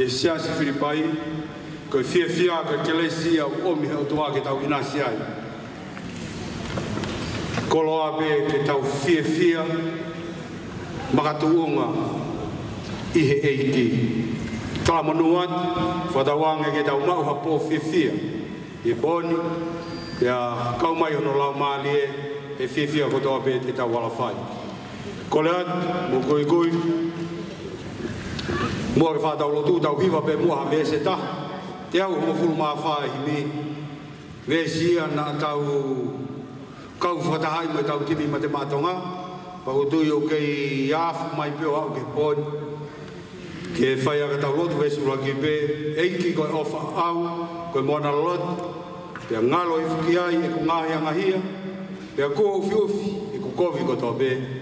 Siasi Filipai, ko fia ko Kelesia o mi o tua ke tau inasi ai. Kolo abe ke tau fia makatuunga ihe eiki. Tala manuat whatawange ke tau mau hapo fia. E boni ya kau mai ono lau malie e fia ko tau abe te tau wala fai. Koleat mo koi mua ke whātau lotu tau hiwa pe mua me se ta te au homo fulu maa whae mi me sia na tau kau whatahai mai tau timi ma te mātonga pakutui o kei iafu mai peo au ke poni ke whai aka tau lotu vesu laki pe eiki koe ofa au koe moana lotu pia ngalo i whuki ai e ku ngahi angahia pia kua ufi ufi e ku kovi ko tau pe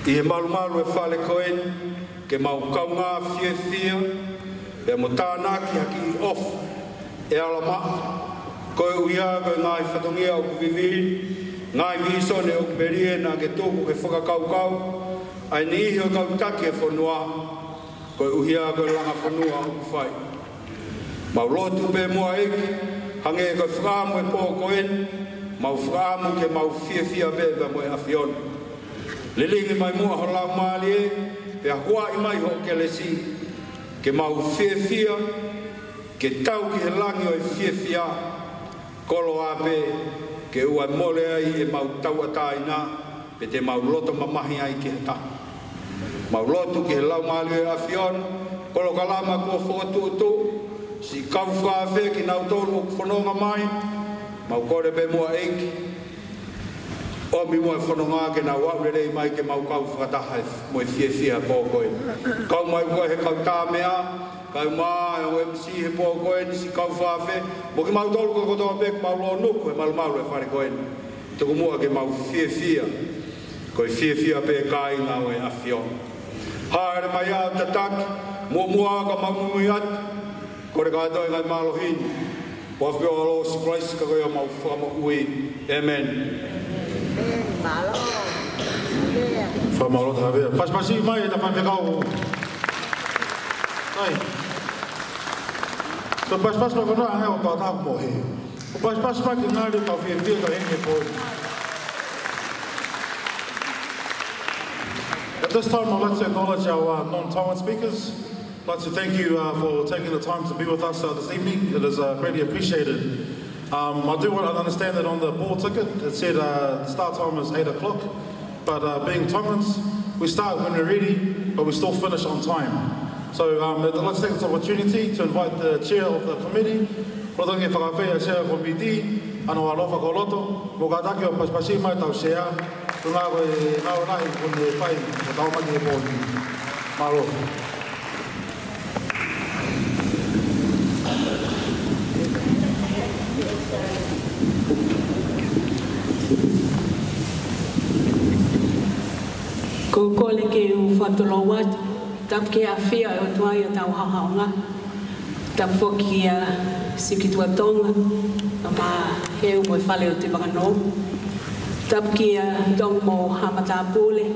I malu e whale koen, ke mau kaunga fia, e mo tānaki haki I off, e alama, koe uia koe ngai whatongia o kuvivi, ngai visone o kuberie nā ke tōku ke whakakaukau, ai ni iho kautaki e whanua, koe uia koe langa whanua o kuwhai. Mau lotu pe mua eki, hange koe whaamu e pō koen, mau whaamu ke mau fia beba mo e awhiona. Lilingi mai mua ho lau maali e, pe a hua I mai ho kelesi, ke mau fia, ke tau ki he langi o e fia, kolo ape, ke ua mole ai e mau tau ataina, pe te mau loto mamahi ai ki he ta. Mau loto ki he lau maali e a whion, kolo kalama kua whotu, si kau whaawe ki nau tolu o whanonga mai, mau kore pe mua eiki. O mi mo whanonga ke na wau rei mai ke mau kau whakataha mo i fia pōkoe. Kau mai koe he kau tā mea, kau mai o MC he pōkoe nisi kau whawhe, mo ke mau tolu koe kotoa pek mau lo nuku he malu e whare koe. Tuku mua ke mau fia, koe fia pe kai ngā o e awhio. Haere mai au tataki, mua ka mau mui atu, kore ka atoi ngai malohini. Wafio alo si Christ ka koe o mau whamo ui. Amen. Whamalo ta vea. Paspasi mai e ta whawhekau. Ai. So paspas mai kona angai o tau tāku mo he. O paspas mai ki ngāre tau whia ka henge pōi. At this time, I'd like to acknowledge our non-Tongan speakers. I'd like to thank you for taking the time to be with us this evening. It is greatly appreciated. I do want to understand that on the board ticket it said start time is 8 o'clock, but being Tongans, we start when we're ready, but we still finish on time. So let's take this opportunity to invite the chair of the committee, Rotangi Whakawhea Chair of Committee, Ano Alofa Koloto, Mokataki o Paspasi mai tau shea, Tunga koe nao nahi kone whai, o tau maki e pōni. Maro. Ko kole ke u whatolo wat, tap ke a whia o tuai o tau hahaonga, tap whoki a sikitua tonga, a ma heu mo whale o te wakano, tap ki a tong mo hamata pule,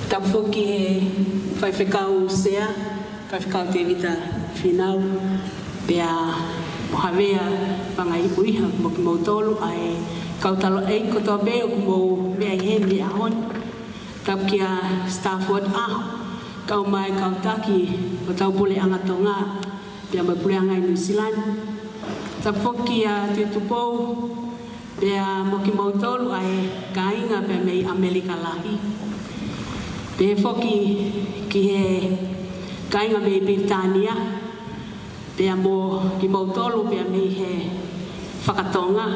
tap whoki he whaiwhekau sea, whaiwhekau te vita whinau, pia mo hawea panga ipuiha mo ki mo tolu, ai kautalo ei kotoa be o mo mea i hemi a hon, tap kia Stafford kau mai kau taki o tau pule anga tonga pia mai pule anga i New Zealand tap foki a tutupou pia moki mautolu ai kainga pia mei Amerika lahi pia foki ki he kainga mei Britania pia mo ki mautolu pia mei he whakatonga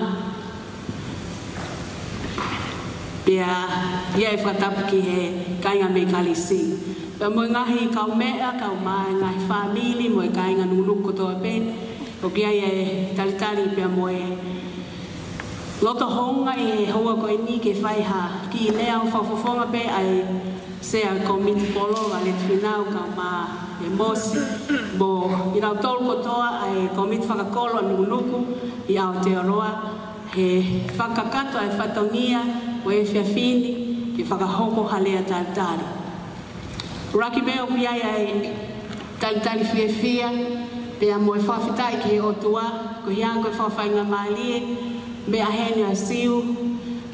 pia ia e whatapu ki he kainga me kalisi. Pia mo ngahi kau mea, kau mai ngahi whamili, mo e kainga nunuku toa pen. O kia e talitari pia mo e loto honga i he hoa koe ni ke whaiha ki lea o whawhawhonga pe ai sea komiti polo wa let whinau kau ma e mosi. Mo i rau tolu kotoa ai komiti whakakolo nunuku i Aotearoa he whakakato ai whatongia o e whiawhini ki whakahoko halea talitari. Raki mea o piai ai talitari whiawhia, pia mo e whawhitai ki he otua, ko hiango e whawhainga maalie, mea hene a siu,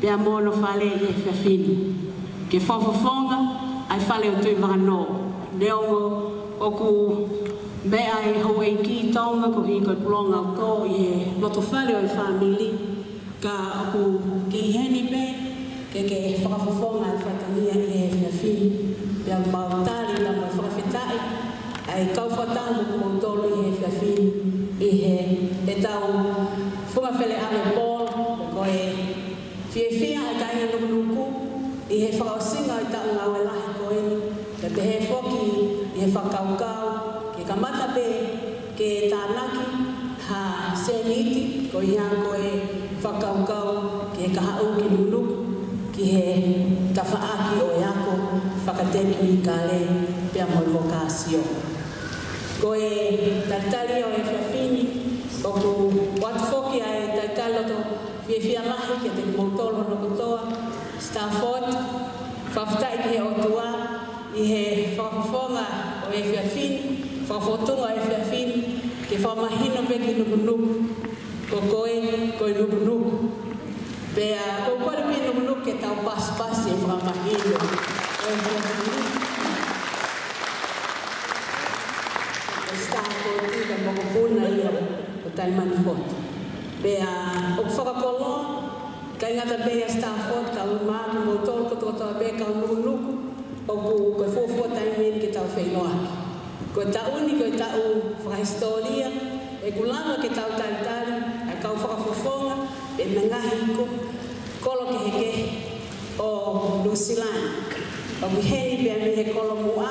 pia mo no whale i e whiawhini. Ke whawhawhonga, ai whale o tui whakano. Neongo o ku mea e hoa i ki tonga, ko hi koe pulonga o ko i he loto whale o i whamili, ka aku ki heni pe, ke whakawhawhonga e whatania i he whiawhini. Pia mautari la mo e whakawhitai, ai kau whatangu ku mautolo i he whiawhini, i he tau whumawhele ame pōl, ko e whiawhia e kainga nukunuku, i he whakaosinga i tau ngau e lahi ko eni, ke te he whoki i he whakaukau, ke kamata pe, ke tānaki, ha seniti, ko i hanko e whakaukau, ke kahau ki nukunuku, ki he tawhaaki o eako whakateni i kāle pia mo vokasio. Ko e tatari o e whiawhini, o ku watufoki a e tatalo to whiawhia mahi ke te mautolo no kutoa, Stafford, whawhitai ki he otua, i he whawhawhonga o e whiawhini, whawhawtunga o e whiawhini, ke whamahino peki nukunuku, ko koe nukunuku. Pea, ko kore pia nukunuku ke tau paspasi e whamahino o e whiawhini. Stafford, ka mokopuna ia o taimani hoti. Pea, o whakakolo, ka ingata pea Stafford, ka umaki mo tolko toa pea ka nukunuku, o koe fofua taimeni ke tau whainoaki. Koe tauni, koe tau whakahistoria, e kulanga ke tau taritari, ai kau whakafofonga, e nangahi ko, kolo ke o New Zealand. O ki hei bea mi he kolo mua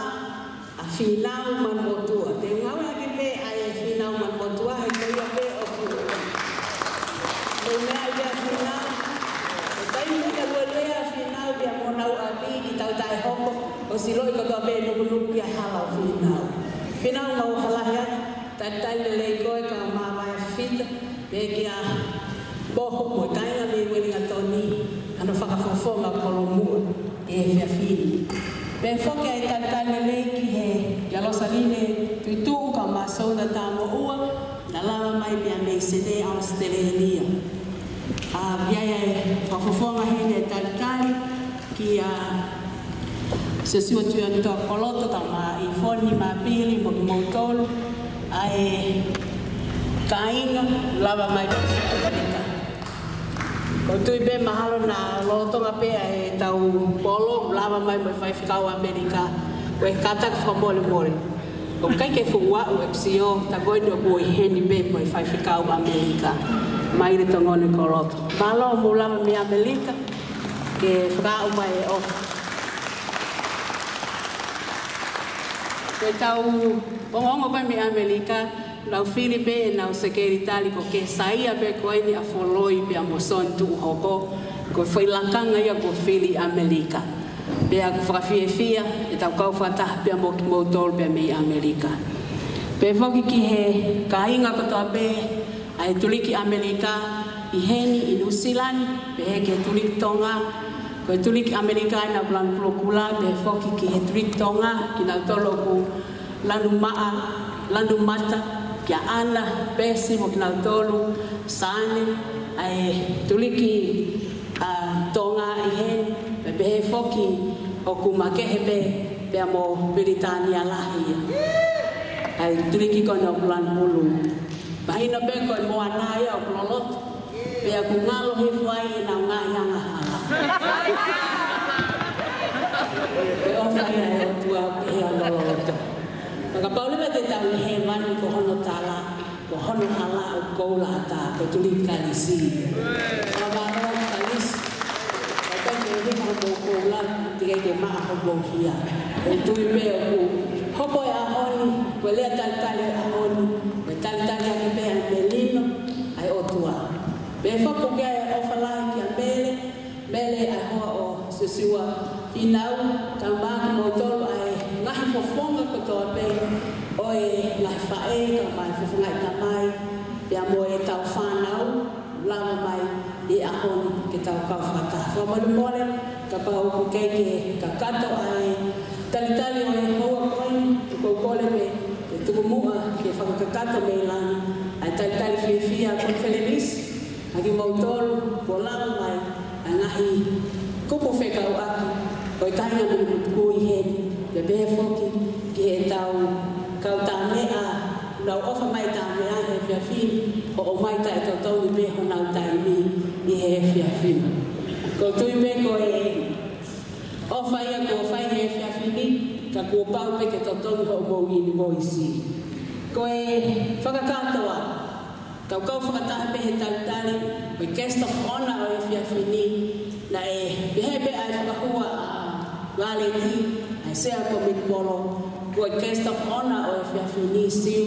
a whinau man motua. Te ngawe ake pe ai whinau man motua he koia pe o kua. Te mea i bea whinau. E tai muka lua lea whinau bea monau a pi ki tau tai hoko. O si loi kotoa pe nuku ia hala o whinau. Whinau mau halahia. Tai lei koe ka mawai whita. Pe ki a boho mo kainga me welinga toni. Ano whakafofonga kolo mua. E fia fini. Ben foke ai tatane lei ki he Yalosaline tuitu ka masona tamo ua na lava mai mea mei sede Australia. Biaya e whafofonga hene tatane ki a se sua tuan toa koloto ta ma i foni ma pili mo ki mautolu ai kainga lava mai ka ko tui be mahalo na lotonga pe e tau polo lava mai mai fai fikau Amerika we kata ka mole mole ko kai ke fuwa o FCO ta goi no boy heni be mai fai fikau Amerika mai re tongone ko lot malo mo lava mi Amerika ke fra o mai o ke tau bongo ba mi Amerika lau Filipe e nau sekeritali ko ke saia be koe ni a foloi be a moson tu hoko ko foi lankanga ia ko Fili Amerika be a whakawhie fia e tau kau whataha be a moki mautol be a mei Amerika be whoki ki he kainga kotoa be ai tuliki Amerika i heni i New Zealand be he ke tuliki Tonga ko tuliki Amerika ina bulan pulokula be whoki ki he tuliki Tonga ki nau tolo ku landu mata kia ana pesi mo kina tolu sane ai tuliki Tonga i hen be foki o kumake hebe be mo Britania lahi ai tuliki kono plan bulu bahina be ko mo anai o plolot be aku ngalo he fai na ngayanga be o fai ai tua e lolot ka paule me te tau he mani ko hono tala ko hono hala o koula ta ko tuli kalisi ka baro kalisi ka te he ko ko koula te ke ma ko bo hia o tui me o hopo ya honi ko le tal tal a honi ko tal tal ya ke be melino ai o tua be fa ko ke o fala ki mele a ho o sesiwa inau tamba mo tolo ai ngahi fofonga ko to pe oi ngahi fae ka mai fofonga ta mai ya mo e tau fanau lava mai e ahon ke tau ka fata fo mo mole ka pa o ke ka kato ai tali o ho ko kole me tu mo ke fa ka kato me lan ai tali fia ko feliz agi mo tolo ko lava mai ngahi ko po fe ka o oi taina mo ko i he be be foki ki he tau kau ta mea lau ofa mai ta mea he fia fin o mai ta e tau ni be ho nau ta mi i he fia fin ko tui me ko e ofa ia ko fai he fia fin ka ko pau pe ke tau ni ho mo i ni mo i si ko e whakakatoa kau whakataha pe he tau tali ko e guest of honor o e fia fin na e behe be ai whakahua Valeti, ai sea ko mit polo, ko guest of honor o fia fini siu,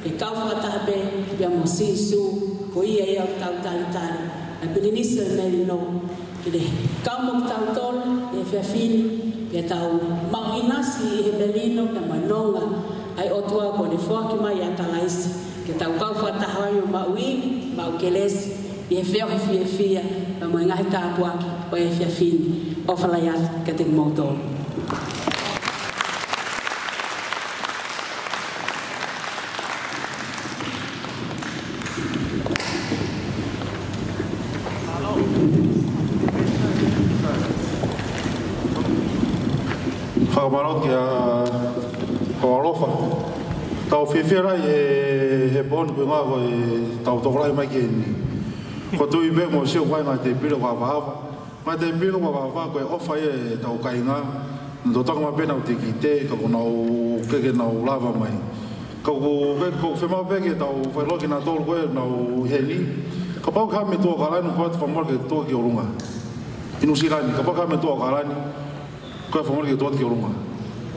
ke kau whakataha be, bia mo sisu, ko ia ia o tau talitari, ai pirinisa merino, ke de kau mo tau tol, e fia fini, ke tau mauinasi he merino, ke manonga, ai o tua ko ne fuaki mai a talaisi, ke tau kau whakataha ai o mauini, mau kelesi, e fia fia, pa mo ngahi tāpuaki, o e fia fini. O falayat kating moto. Whakamarot ki a Kawarofa. Tau whiwhira he bonu ki ngā koe tau tokorai mai ki ni. Ko tui be mo siu kai ngai te pira kwa wahawa. Mai te pira kwa wahawa koe ofa e tau kai ngā. Ndo taka ma pena o te ki te ka ko nau keke nau lava mai. Ka ko whema peke tau whailoki nā tōru koe nau heli. Ka pau ka me tō ka lainu koe te whamorke tō ki o runga. Inusirani, kapag kami ito akarani, kaya family ito at kirunga.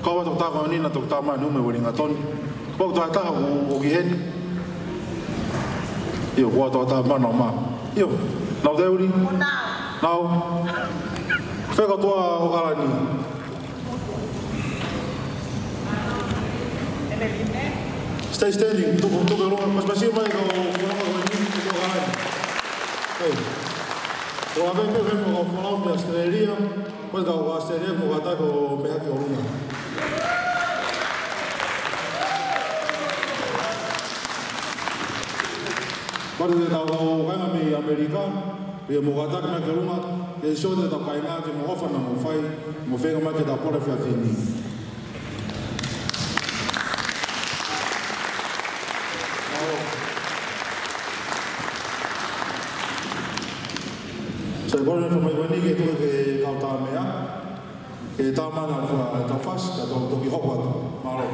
Kawa ito tako nina ito tama ni ume wali ngaton. Kapag ito ata ako ugihen. Iyo, kuwa ito ata ma na ma. Iyo, now deuri? Now. Feka ito akarani. Stay standing, ito kirunga. Mas masih mai kau kirunga wani ito akarani. Hey. Kalau apa itu kan mau pulang ke Australia, pun kalau ke Australia mau kata ke pihak Kirunga. Kalau dia tahu kan kami Amerika, dia mau kata kena Kirunga, dia show dia tak kaya ngaji mau offer nak mau fight, mau fake macam kita boleh fight ini. Saya boleh informasi ini kita ke kau tahu ya, ke taman apa tafas atau toki hokwan, malu.